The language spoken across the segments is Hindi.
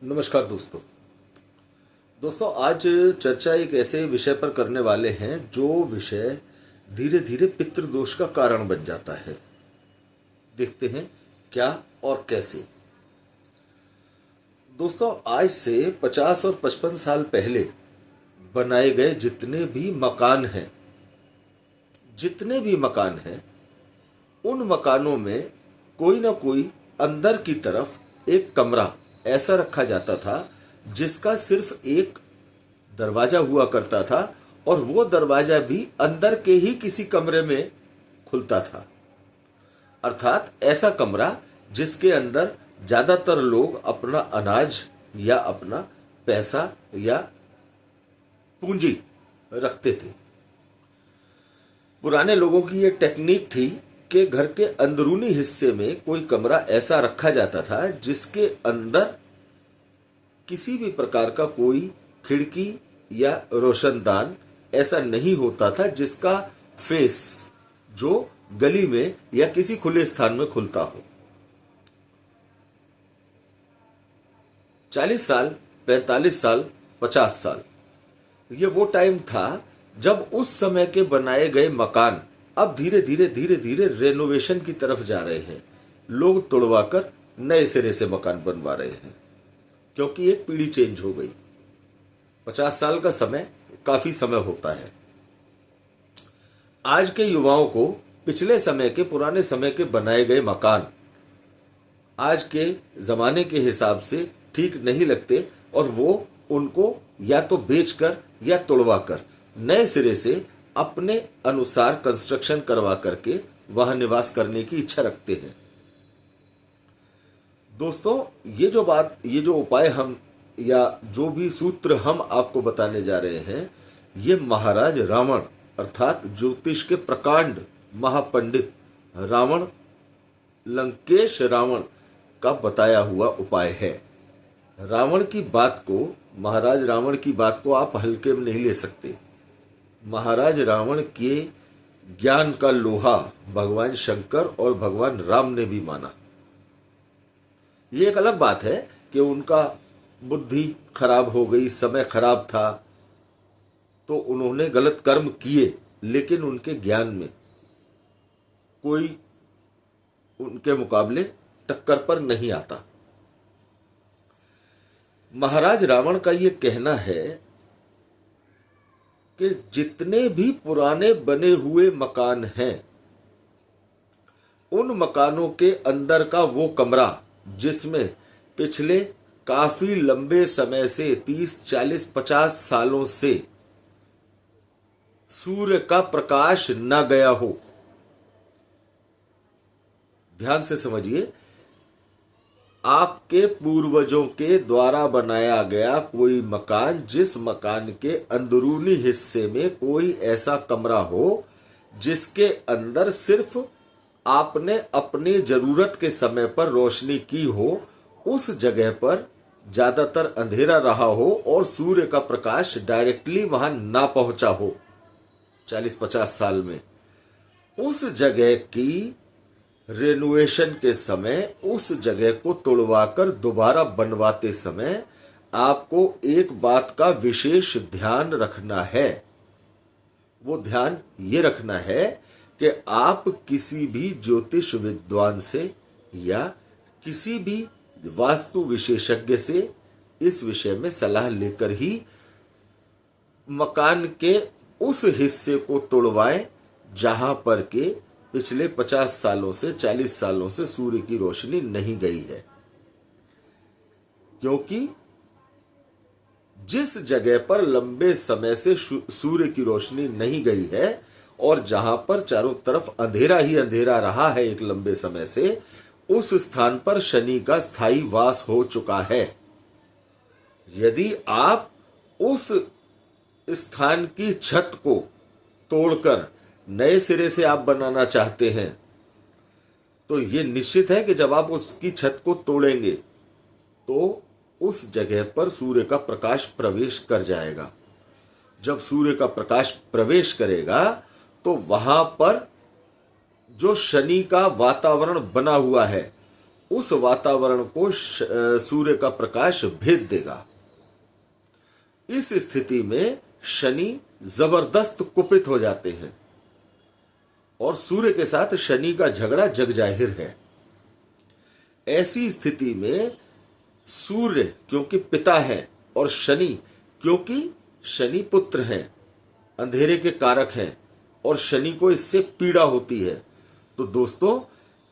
नमस्कार दोस्तों। आज चर्चा एक ऐसे विषय पर करने वाले हैं जो विषय धीरे धीरे पितृदोष का कारण बन जाता है। देखते हैं क्या और कैसे। दोस्तों, आज से 50 और 55 साल पहले बनाए गए जितने भी मकान हैं उन मकानों में कोई ना कोई अंदर की तरफ एक कमरा ऐसा रखा जाता था जिसका सिर्फ एक दरवाजा हुआ करता था और वो दरवाजा भी अंदर के ही किसी कमरे में खुलता था। अर्थात ऐसा कमरा जिसके अंदर ज्यादातर लोग अपना अनाज या अपना पैसा या पूंजी रखते थे। पुराने लोगों की ये टेक्निक थी कि घर के अंदरूनी हिस्से में कोई कमरा ऐसा रखा जाता था जिसके अंदर किसी भी प्रकार का कोई खिड़की या रोशनदान ऐसा नहीं होता था जिसका फेस जो गली में या किसी खुले स्थान में खुलता हो। 40 साल, 45 साल, 50 साल, ये वो टाइम था जब उस समय के बनाए गए मकान अब धीरे धीरे रेनोवेशन की तरफ जा रहे हैं। लोग तोड़वाकर नए सिरे से मकान बनवा रहे हैं क्योंकि एक पीढ़ी चेंज हो गई। 50 साल का समय काफी समय होता है। आज के युवाओं को पिछले समय के, पुराने समय के बनाए गए मकान आज के जमाने के हिसाब से ठीक नहीं लगते और वो उनको या तो बेचकर या तोड़वाकर नए सिरे से अपने अनुसार कंस्ट्रक्शन करवा करके वहां निवास करने की इच्छा रखते हैं। दोस्तों, ये जो उपाय हम या जो भी सूत्र हम आपको बताने जा रहे हैं, ये महाराज रावण अर्थात ज्योतिष के प्रकांड महापंडित रावण, लंकेश रावण का बताया हुआ उपाय है। महाराज रावण की बात को आप हल्के में नहीं ले सकते। महाराज रावण के ज्ञान का लोहा भगवान शंकर और भगवान राम ने भी माना। ये एक अलग बात है कि उनका बुद्धि खराब हो गई, समय खराब था तो उन्होंने गलत कर्म किए, लेकिन उनके ज्ञान में कोई उनके मुकाबले टक्कर पर नहीं आता। महाराज रावण का ये कहना है कि जितने भी पुराने बने हुए मकान हैं उन मकानों के अंदर का वो कमरा जिसमें पिछले काफी लंबे समय से 30, 40, 50 सालों से सूर्य का प्रकाश न गया हो। ध्यान से समझिए, आपके पूर्वजों के द्वारा बनाया गया कोई मकान जिस मकान के अंदरूनी हिस्से में कोई ऐसा कमरा हो जिसके अंदर सिर्फ आपने अपनी जरूरत के समय पर रोशनी की हो, उस जगह पर ज्यादातर अंधेरा रहा हो और सूर्य का प्रकाश डायरेक्टली वहां ना पहुंचा हो 40-50 साल में, उस जगह की रेनोवेशन के समय उस जगह को तोड़वाकर दोबारा बनवाते समय आपको एक बात का विशेष ध्यान रखना है। वो ध्यान ये रखना है कि आप किसी भी ज्योतिष विद्वान से या किसी भी वास्तु विशेषज्ञ से इस विषय में सलाह लेकर ही मकान के उस हिस्से को तोड़वाएं जहां पर के पिछले 50 सालों से 40 सालों से सूर्य की रोशनी नहीं गई है। क्योंकि जिस जगह पर लंबे समय से सूर्य की रोशनी नहीं गई है और जहां पर चारों तरफ अंधेरा ही अंधेरा रहा है एक लंबे समय से, उस स्थान पर शनि का स्थायी वास हो चुका है। यदि आप उस स्थान की छत को तोड़कर नए सिरे से आप बनाना चाहते हैं तो यह निश्चित है कि जब आप उसकी छत को तोड़ेंगे तो उस जगह पर सूर्य का प्रकाश प्रवेश कर जाएगा। जब सूर्य का प्रकाश प्रवेश करेगा तो वहां पर जो शनि का वातावरण बना हुआ है उस वातावरण को सूर्य का प्रकाश भेद देगा। इस स्थिति में शनि जबरदस्त कुपित हो जाते हैं और सूर्य के साथ शनि का झगड़ा जग जाहिर है। ऐसी स्थिति में सूर्य क्योंकि पिता है और शनि क्योंकि शनि पुत्र हैं, अंधेरे के कारक हैं और शनि को इससे पीड़ा होती है, तो दोस्तों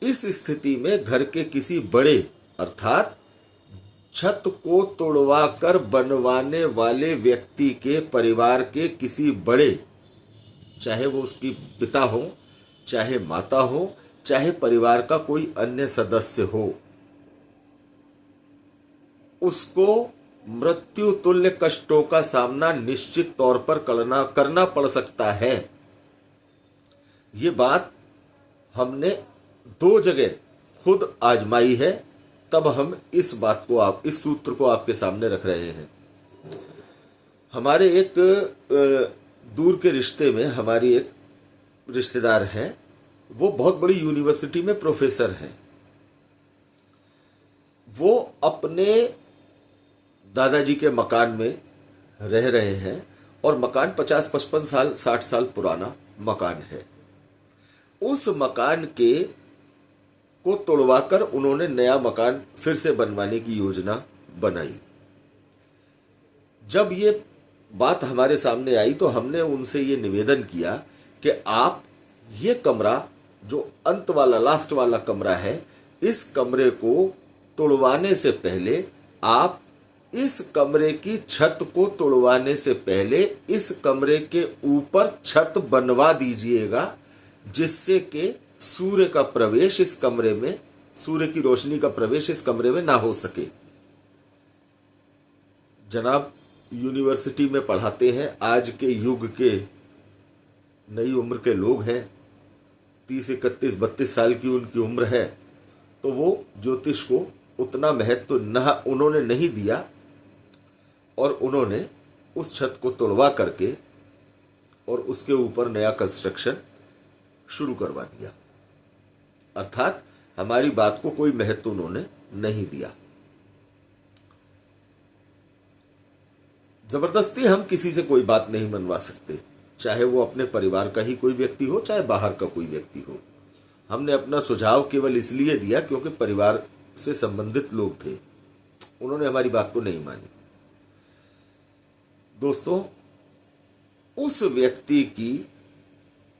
इस स्थिति में घर के किसी बड़े अर्थात छत को तोड़वाकर बनवाने वाले व्यक्ति के परिवार के किसी बड़े, चाहे वो उसकी पिता हो, चाहे माता हो, चाहे परिवार का कोई अन्य सदस्य हो, उसको मृत्यु तुल्य कष्टों का सामना निश्चित तौर पर करना पड़ सकता है। ये बात हमने 2 जगह खुद आजमाई है, तब हम इस बात को इस सूत्र को आपके सामने रख रहे हैं। हमारे एक दूर के रिश्ते में हमारी एक रिश्तेदार हैं, वो बहुत बड़ी यूनिवर्सिटी में प्रोफेसर हैं। वो अपने दादाजी के मकान में रह रहे हैं और मकान 50-55 साल 60 साल पुराना मकान है। उस मकान को तोड़वाकर उन्होंने नया मकान फिर से बनवाने की योजना बनाई। जब ये बात हमारे सामने आई तो हमने उनसे ये निवेदन किया कि आप ये कमरा जो अंत वाला लास्ट वाला कमरा है, इस कमरे को तोड़वाने से पहले आप इस कमरे की छत को तोड़वाने से पहले इस कमरे के ऊपर छत बनवा दीजिएगा, जिससे कि सूर्य का प्रवेश इस कमरे में, सूर्य की रोशनी का प्रवेश इस कमरे में ना हो सके। जनाब यूनिवर्सिटी में पढ़ाते हैं, आज के युग के नई उम्र के लोग हैं, 30, 31, 32 साल की उनकी उम्र है, तो वो ज्योतिष को उतना महत्व उन्होंने नहीं दिया और उन्होंने उस छत को तोड़वा करके और उसके ऊपर नया कंस्ट्रक्शन शुरू करवा दिया। अर्थात हमारी बात को कोई महत्व उन्होंने नहीं दिया। जबरदस्ती हम किसी से कोई बात नहीं मनवा सकते, चाहे वो अपने परिवार का ही कोई व्यक्ति हो, चाहे बाहर का कोई व्यक्ति हो। हमने अपना सुझाव केवल इसलिए दिया क्योंकि परिवार से संबंधित लोग थे, उन्होंने हमारी बात को नहीं मानी। दोस्तों, उस व्यक्ति की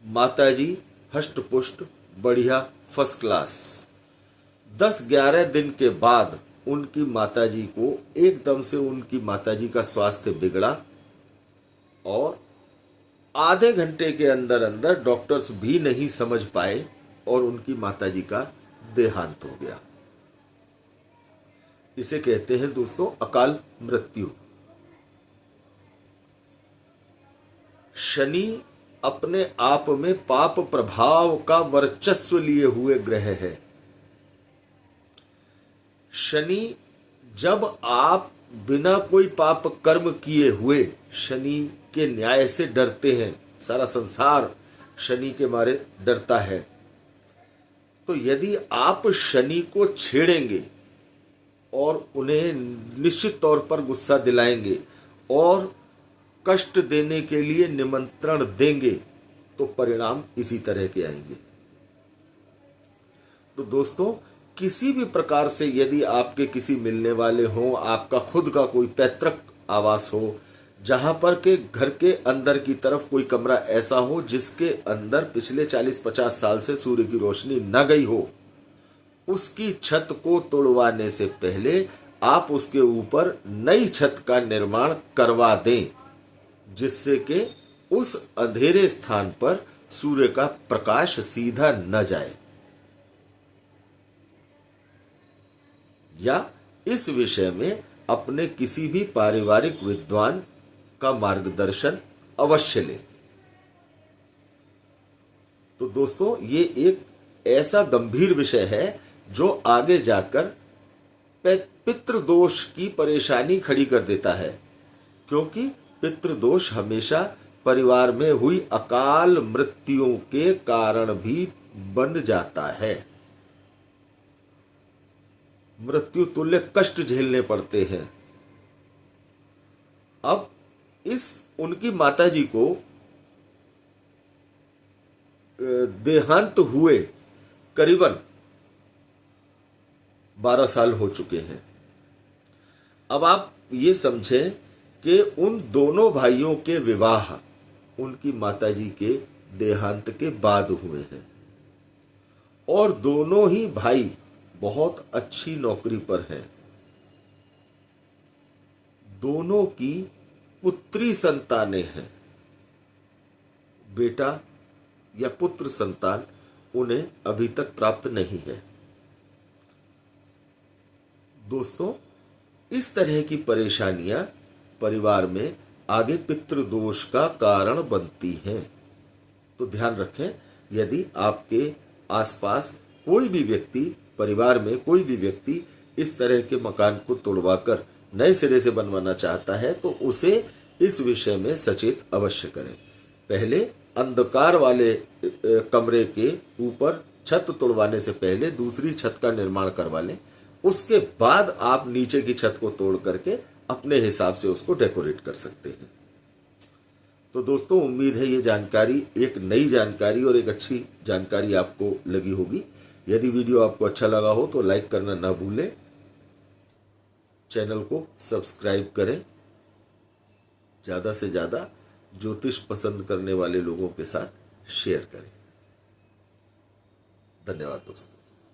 माताजी हष्ट-पुष्ट, बढ़िया, फर्स्ट क्लास, 10-11 दिन के बाद उनकी माताजी को एकदम से उनकी माताजी का स्वास्थ्य बिगड़ा और आधे घंटे के अंदर अंदर डॉक्टर्स भी नहीं समझ पाए और उनकी माताजी का देहांत हो गया। इसे कहते हैं दोस्तों अकाल मृत्यु। शनि अपने आप में पाप प्रभाव का वर्चस्व लिए हुए ग्रह है। शनि जब आप बिना कोई पाप कर्म किए हुए शनि के न्याय से डरते हैं, सारा संसार शनि के मारे डरता है, तो यदि आप शनि को छेड़ेंगे और उन्हें निश्चित तौर पर गुस्सा दिलाएंगे और कष्ट देने के लिए निमंत्रण देंगे, तो परिणाम इसी तरह के आएंगे। तो दोस्तों, किसी भी प्रकार से यदि आपके किसी मिलने वाले हों, आपका खुद का कोई पैतृक आवास हो, जहां पर के घर के अंदर की तरफ कोई कमरा ऐसा हो जिसके अंदर पिछले 40-50 साल से सूर्य की रोशनी न गई हो, उसकी छत को तोड़वाने से पहले आप उसके ऊपर नई छत का निर्माण करवा दें, जिससे कि उस अंधेरे स्थान पर सूर्य का प्रकाश सीधा न जाए। या इस विषय में अपने किसी भी पारिवारिक विद्वान का मार्गदर्शन अवश्य लें। तो दोस्तों, ये एक ऐसा गंभीर विषय है जो आगे जाकर पितृदोष की परेशानी खड़ी कर देता है, क्योंकि पितृदोष हमेशा परिवार में हुई अकाल मृत्युओं के कारण भी बन जाता है। मृत्यु तुल्य कष्ट झेलने पड़ते हैं। अब इस उनकी माताजी को देहांत हुए करीबन 12 साल हो चुके हैं। अब आप ये समझें कि उन दोनों भाइयों के विवाह उनकी माताजी के देहांत के बाद हुए हैं और दोनों ही भाई बहुत अच्छी नौकरी पर हैं। दोनों की पुत्री संतानें हैं। बेटा या पुत्र संतान उन्हें अभी तक प्राप्त नहीं है। दोस्तों, इस तरह की परेशानियां परिवार में आगे पितृदोष का कारण बनती हैं। तो ध्यान रखें, यदि आपके आसपास कोई भी व्यक्ति, परिवार में कोई भी व्यक्ति इस तरह के मकान को तोड़वाकर नए सिरे से बनवाना चाहता है तो उसे इस विषय में सचेत अवश्य करें। पहले अंधकार वाले कमरे के ऊपर छत तोड़वाने से पहले दूसरी छत का निर्माण करवा लें। उसके बाद आप नीचे की छत को तोड़ करके अपने हिसाब से उसको डेकोरेट कर सकते हैं। तो दोस्तों, उम्मीद है ये जानकारी एक नई जानकारी और एक अच्छी जानकारी आपको लगी होगी। यदि वीडियो आपको अच्छा लगा हो तो लाइक करना ना भूलें, चैनल को सब्सक्राइब करें, ज्यादा से ज्यादा ज्योतिष पसंद करने वाले लोगों के साथ शेयर करें। धन्यवाद दोस्तों।